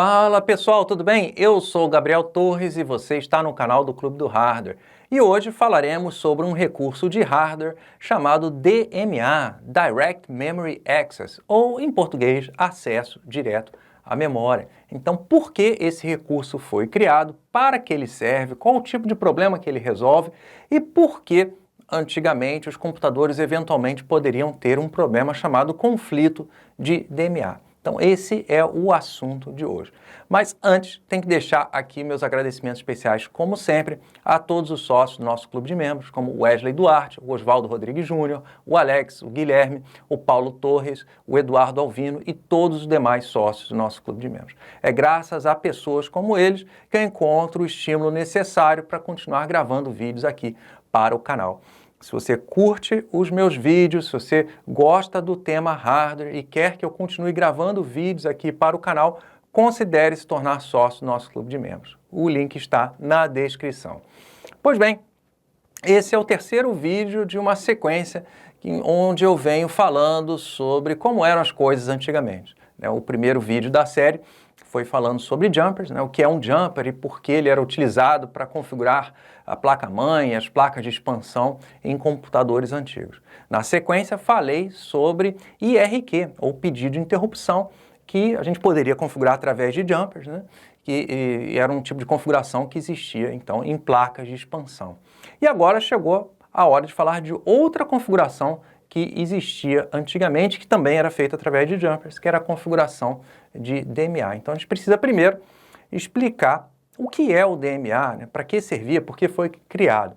Fala pessoal, tudo bem? Eu sou o Gabriel Torres e você está no canal do Clube do Hardware. E hoje falaremos sobre um recurso de hardware chamado DMA, Direct Memory Access, ou em português, acesso direto à memória. Então, por que esse recurso foi criado, para que ele serve, qual o tipo de problema que ele resolve e por que antigamente os computadores eventualmente poderiam ter um problema chamado conflito de DMA. Então esse é o assunto de hoje. Mas antes, tem que deixar aqui meus agradecimentos especiais, como sempre, a todos os sócios do nosso clube de membros, como o Wesley Duarte, o Oswaldo Rodrigues Júnior, o Alex, o Guilherme, o Paulo Torres, o Eduardo Alvino e todos os demais sócios do nosso clube de membros. É graças a pessoas como eles que eu encontro o estímulo necessário para continuar gravando vídeos aqui para o canal. Se você curte os meus vídeos, se você gosta do tema hardware e quer que eu continue gravando vídeos aqui para o canal, considere se tornar sócio do nosso clube de membros. O link está na descrição. Pois bem, esse é o terceiro vídeo de uma sequência onde eu venho falando sobre como eram as coisas antigamente. O primeiro vídeo da série foi falando sobre jumpers, o que é um jumper e por que ele era utilizado para configurar a placa-mãe, as placas de expansão em computadores antigos. Na sequência, falei sobre IRQ, ou pedido de interrupção, que a gente poderia configurar através de jumpers, que era um tipo de configuração que existia, então, em placas de expansão. E agora chegou a hora de falar de outra configuração que existia antigamente, que também era feita através de jumpers, que era a configuração de DMA. Então a gente precisa primeiro explicar o que é o DMA, para que servia, por que foi criado.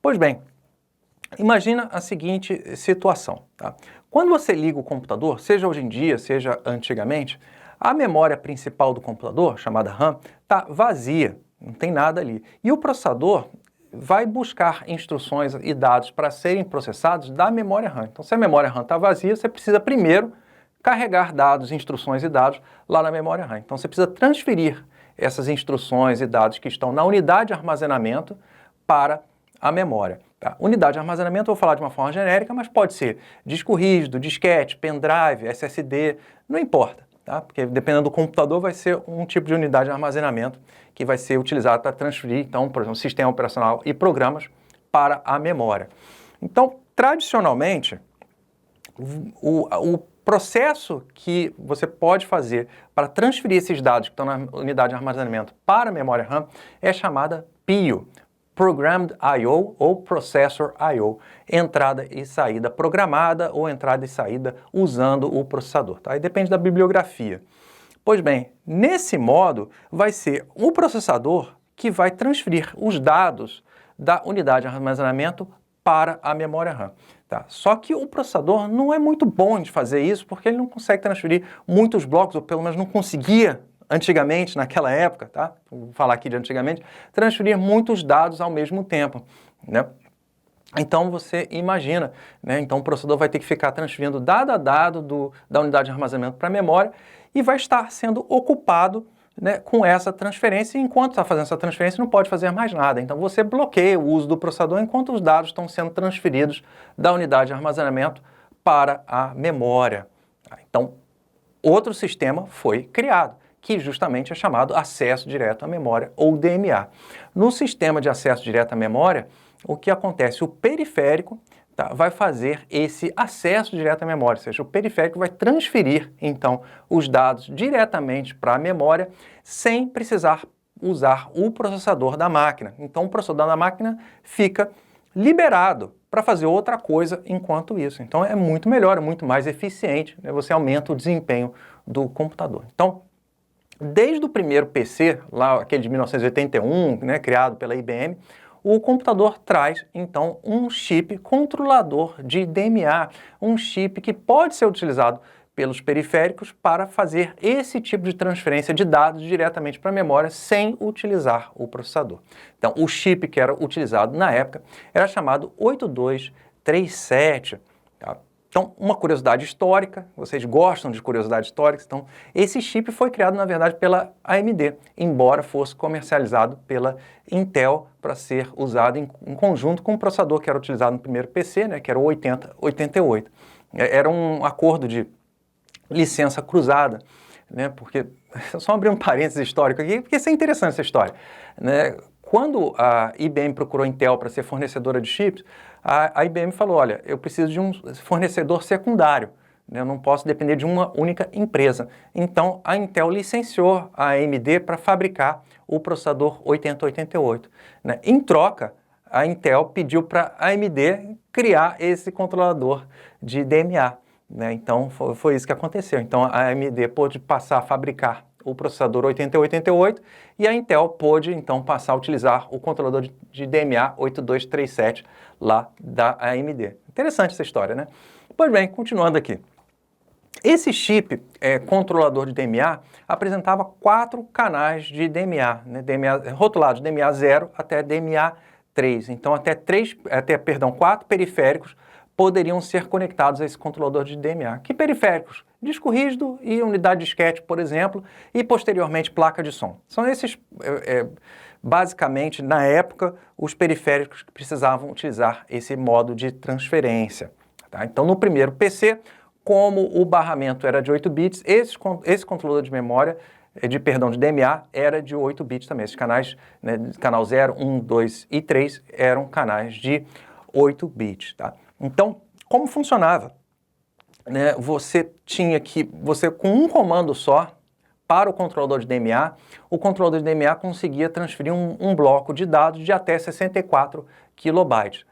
Pois bem, imagina a seguinte situação. Quando você liga o computador, seja hoje em dia, seja antigamente, a memória principal do computador, chamada RAM, está vazia, não tem nada ali. E o processador vai buscar instruções e dados para serem processados da memória RAM. Então, se a memória RAM está vazia, você precisa primeiro carregar dados, instruções e dados lá na memória RAM. Então, você precisa transferir essas instruções e dados que estão na unidade de armazenamento para a memória. Unidade de armazenamento eu vou falar de uma forma genérica, mas pode ser disco rígido, disquete, pendrive, SSD, não importa. Porque dependendo do computador vai ser um tipo de unidade de armazenamento que vai ser utilizado para transferir, então, por exemplo, sistema operacional e programas para a memória. Então, tradicionalmente, o processo que você pode fazer para transferir esses dados que estão na unidade de armazenamento para a memória RAM é chamada PIO, Programmed I/O ou Processor I/O, entrada e saída programada ou entrada e saída usando o processador. Aí depende da bibliografia. Pois bem, nesse modo vai ser o processador que vai transferir os dados da unidade de armazenamento para a memória RAM. Só que o processador não é muito bom de fazer isso porque ele não consegue transferir muitos blocos, ou pelo menos não conseguia antigamente, naquela época, vou falar aqui de antigamente, transferir muitos dados ao mesmo tempo, Então você imagina, então o processador vai ter que ficar transferindo dado a dado da unidade de armazenamento para a memória e vai estar sendo ocupado com essa transferência, e enquanto está fazendo essa transferência não pode fazer mais nada. Então você bloqueia o uso do processador enquanto os dados estão sendo transferidos da unidade de armazenamento para a memória. Então outro sistema foi criado, que justamente é chamado acesso direto à memória, ou DMA. No sistema de acesso direto à memória, o que acontece? O periférico vai fazer esse acesso direto à memória, ou seja, o periférico vai transferir, então, os dados diretamente para a memória, sem precisar usar o processador da máquina. Então, o processador da máquina fica liberado para fazer outra coisa enquanto isso. Então, é muito melhor, é muito mais eficiente, você aumenta o desempenho do computador. Então, desde o primeiro PC, lá aquele de 1981, criado pela IBM, o computador traz, então, um chip controlador de DMA, um chip que pode ser utilizado pelos periféricos para fazer esse tipo de transferência de dados diretamente para a memória sem utilizar o processador. Então, o chip que era utilizado na época era chamado 8237, Então, uma curiosidade histórica, vocês gostam de curiosidades históricas, então esse chip foi criado, na verdade, pela AMD, embora fosse comercializado pela Intel para ser usado em conjunto com o processador que era utilizado no primeiro PC, que era o 8088. Era um acordo de licença cruzada né? Porque, só abrir um parênteses histórico aqui, porque isso é interessante essa história, né? Quando a IBM procurou a Intel para ser fornecedora de chips, a IBM falou, olha, eu preciso de um fornecedor secundário, né? Eu não posso depender de uma única empresa. Então, a Intel licenciou a AMD para fabricar o processador 8088, né? Em troca, a Intel pediu para a AMD criar esse controlador de DMA, né? Então, foi isso que aconteceu. Então, a AMD pôde passar a fabricar o processador 8088 e a Intel pôde, então, passar a utilizar o controlador de DMA 8237 lá da AMD. Interessante essa história, né? Pois bem, continuando aqui. Esse chip controlador de DMA apresentava 4 canais de DMA, né? DMA rotulados DMA 0 até DMA 3. Então, até 4 periféricos poderiam ser conectados a esse controlador de DMA. Que periféricos? Disco rígido e unidade de disquete, por exemplo, e posteriormente placa de som. São esses, basicamente, na época, os periféricos que precisavam utilizar esse modo de transferência. Tá? Então, no primeiro PC, como o barramento era de 8 bits, esse controlador de memória, de DMA, era de 8 bits também. Esses canais, né, canal 0, 1, 2 e 3, eram canais de 8 bits. Tá? Então, como funcionava? Né, você com um comando só, para o controlador de DMA, o controlador de DMA conseguia transferir um bloco de dados de até 64 kilobytes.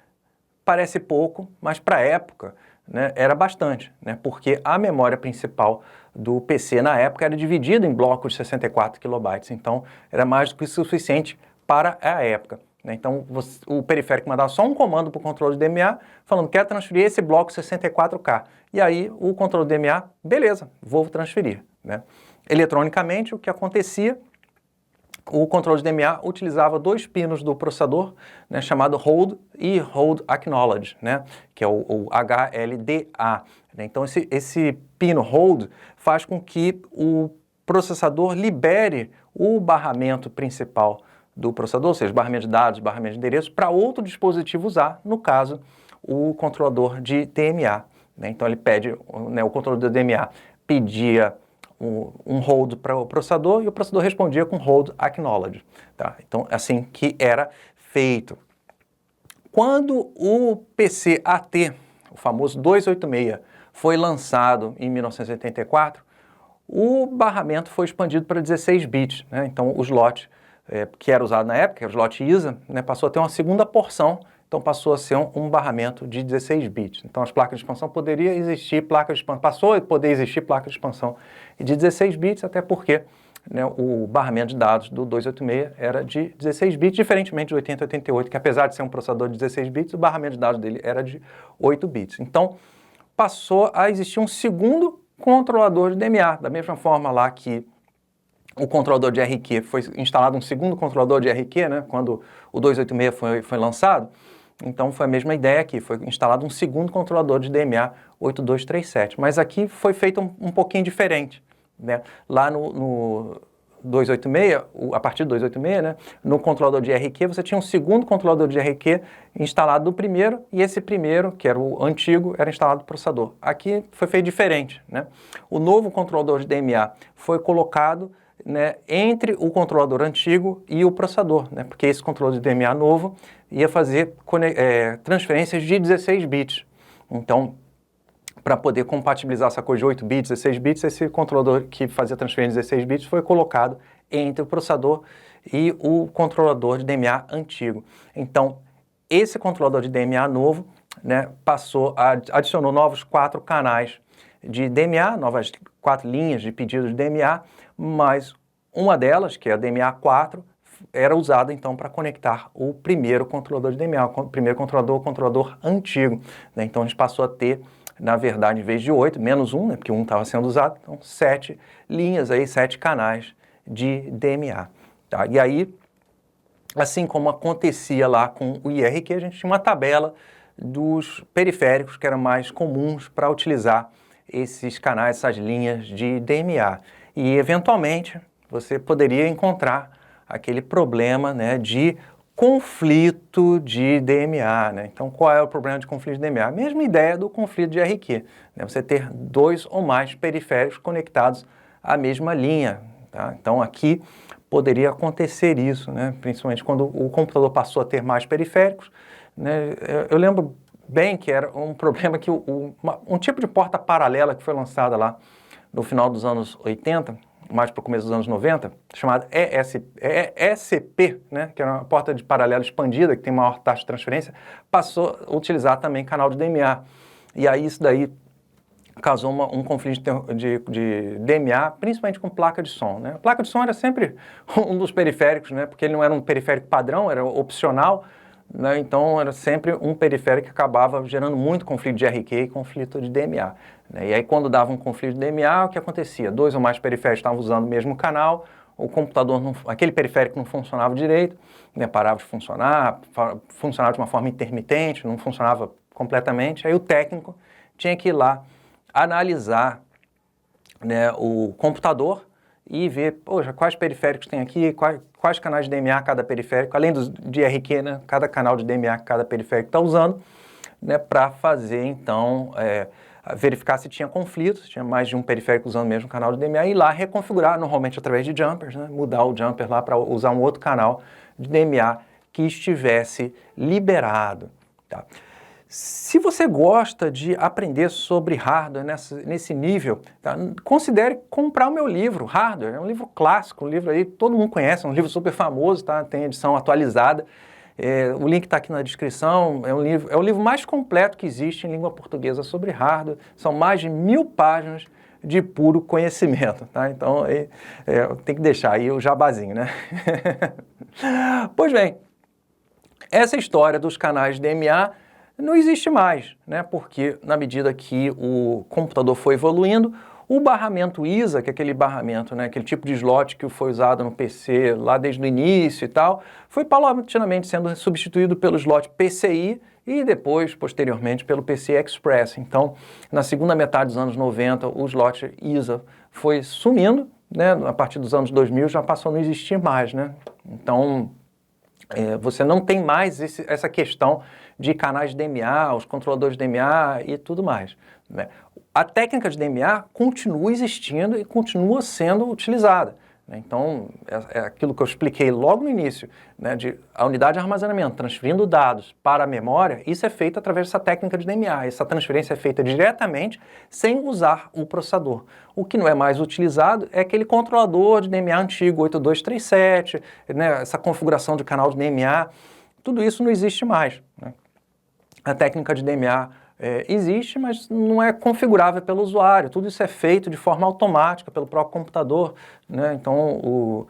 Parece pouco, mas para a época, né, era bastante, né, porque a memória principal do PC na época era dividida em blocos de 64 kilobytes, então era mais do que suficiente para a época. Né? Então o periférico mandava só um comando para o controle de DMA, falando, quer transferir esse bloco 64K. E aí o controle de DMA, beleza, vou transferir. Né? Eletronicamente, o que acontecia, o controle de DMA utilizava 2 pinos do processador, né, chamado Hold e Hold Acknowledge, né, que é o HLDA. Né? Então, esse pino Hold faz com que o processador libere o barramento principal do processador, ou seja, barramento de dados, barramento de endereços, para outro dispositivo usar, no caso, o controlador de DMA. Né? Então, ele pede, né, o controlador de DMA pedia um hold para o processador e o processador respondia com hold acknowledge. Tá? Então, assim que era feito. Quando o PC AT, o famoso 286, foi lançado em 1984, o barramento foi expandido para 16 bits. Né? Então, o slot que era usado na época, o slot ISA, né, passou a ter uma segunda porção. Então, passou a ser um barramento de 16 bits. Então, as placas de expansão poderia existir placa de expansão, passou a poder existir placa de expansão de 16 bits, até porque, né, o barramento de dados do 286 era de 16 bits, diferentemente do 8088, que apesar de ser um processador de 16 bits, o barramento de dados dele era de 8 bits. Então, passou a existir um segundo controlador de DMA, da mesma forma lá que o controlador de RQ, foi instalado um segundo controlador de RQ, né, quando o 286 foi lançado. Então, foi a mesma ideia aqui, foi instalado um segundo controlador de DMA 8237. Mas aqui foi feito um pouquinho diferente. Né? Lá no 286, a partir do 286, né, no controlador de RQ, você tinha um segundo controlador de RQ instalado do primeiro, e esse primeiro, que era o antigo, era instalado no processador. Aqui foi feito diferente. Né? O novo controlador de DMA foi colocado, né, entre o controlador antigo e o processador, né, porque esse controlador de DMA novo ia fazer transferências de 16 bits. Então, para poder compatibilizar essa coisa de 8 bits, 16 bits, esse controlador que fazia transferência de 16 bits foi colocado entre o processador e o controlador de DMA antigo. Então, esse controlador de DMA novo, né, adicionou novos 4 canais de DMA, novas 4 linhas de pedido de DMA, mas uma delas, que é a DMA 4, era usada então para conectar o primeiro controlador de DMA, o primeiro controlador, o controlador antigo. Né? Então a gente passou a ter, na verdade, em vez de 8, menos 1, né, porque 1 estava sendo usado, então 7 linhas, aí, 7 canais de DMA. Tá? E aí, assim como acontecia lá com o IRQ, a gente tinha uma tabela dos periféricos que eram mais comuns para utilizar esses canais, essas linhas de DMA. E, eventualmente, você poderia encontrar aquele problema, né, de conflito de DMA. Né? Então, qual é o problema de conflito de DMA? A mesma ideia do conflito de RQ. Né? Você ter 2 ou mais periféricos conectados a mesma linha. Tá? Então aqui poderia acontecer isso, né? Principalmente quando o computador passou a ter mais periféricos, né? Eu lembro bem que era um problema que um tipo de porta paralela que foi lançada lá no final dos anos 80, mais para o começo dos anos 90, chamada ESP, né, que era uma porta de paralelo expandida, que tem maior taxa de transferência, passou a utilizar também canal de DMA. E aí isso daí causou um conflito de DMA, principalmente com placa de som. Né? A placa de som era sempre um dos periféricos, né, porque ele não era um periférico padrão, era opcional, né, então era sempre um periférico que acabava gerando muito conflito de RQ e conflito de DMA. Né? E aí quando dava um conflito de DMA, o que acontecia? Dois ou mais periféricos estavam usando o mesmo canal, o computador, aquele periférico não funcionava direito, né, parava de funcionar, funcionava de uma forma intermitente, não funcionava completamente, aí o técnico tinha que ir lá analisar, né, o computador e ver, poxa, quais periféricos tem aqui, quais canais de DMA cada periférico, além de RQ, né, cada canal de DMA que cada periférico está usando, né, para fazer, então, verificar se tinha conflito, se tinha mais de um periférico usando o mesmo canal de DMA, e ir lá reconfigurar, normalmente através de jumpers, né, mudar o jumper lá para usar um outro canal de DMA que estivesse liberado. Tá? Se você gosta de aprender sobre hardware nesse nível, tá, considere comprar o meu livro, Hardware. É um livro clássico, um livro aí todo mundo conhece, é um livro super famoso, tá? Tem edição atualizada. O link está aqui na descrição. É o livro mais completo que existe em língua portuguesa sobre hardware. São mais de 1000 páginas de puro conhecimento, tá? Então, tem que deixar aí o jabazinho, né? Pois bem, essa história dos canais de DMA não existe mais, né? Porque na medida que o computador foi evoluindo, o barramento ISA, que é aquele barramento, né, aquele tipo de slot que foi usado no PC lá desde o início e tal, foi paulatinamente sendo substituído pelo slot PCI e depois, posteriormente, pelo PCI Express. Então, na segunda metade dos anos 90, o slot ISA foi sumindo, né? A partir dos anos 2000 já passou a não existir mais, né? Então, você não tem mais essa questão de canais de DMA, os controladores de DMA e tudo mais. Né? A técnica de DMA continua existindo e continua sendo utilizada. Né? Então, é aquilo que eu expliquei logo no início, né, a unidade de armazenamento transferindo dados para a memória, isso é feito através dessa técnica de DMA. Essa transferência é feita diretamente sem usar o processador. O que não é mais utilizado é aquele controlador de DMA antigo, 8237, né, essa configuração de canal de DMA, tudo isso não existe mais. Né? A técnica de DMA existe, mas não é configurável pelo usuário. Tudo isso é feito de forma automática pelo próprio computador. Né? Então,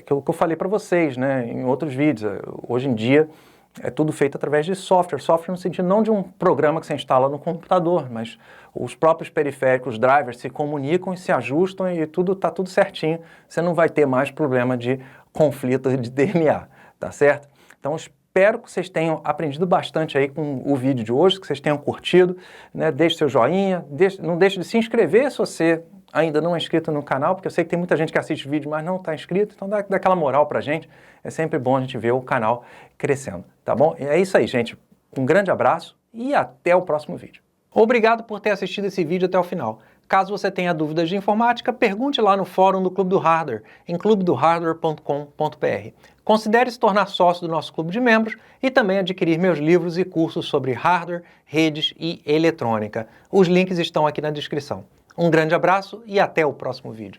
que eu falei para vocês, né, em outros vídeos, hoje em dia é tudo feito através de software. Software no sentido não de um programa que você instala no computador, mas os próprios periféricos, os drivers se comunicam e se ajustam e está tudo certinho. Você não vai ter mais problema de conflito de DMA, tá certo? Então, espero que vocês tenham aprendido bastante aí com o vídeo de hoje, que vocês tenham curtido, né? Deixe seu joinha, não deixe de se inscrever se você ainda não é inscrito no canal, porque eu sei que tem muita gente que assiste vídeo, mas não está inscrito, então dá aquela moral pra gente, é sempre bom a gente ver o canal crescendo, tá bom? E é isso aí, gente, um grande abraço e até o próximo vídeo. Obrigado por ter assistido esse vídeo até o final. Caso você tenha dúvidas de informática, pergunte lá no fórum do Clube do Hardware, em clubedohardware.com.br. Considere se tornar sócio do nosso clube de membros e também adquirir meus livros e cursos sobre hardware, redes e eletrônica. Os links estão aqui na descrição. Um grande abraço e até o próximo vídeo.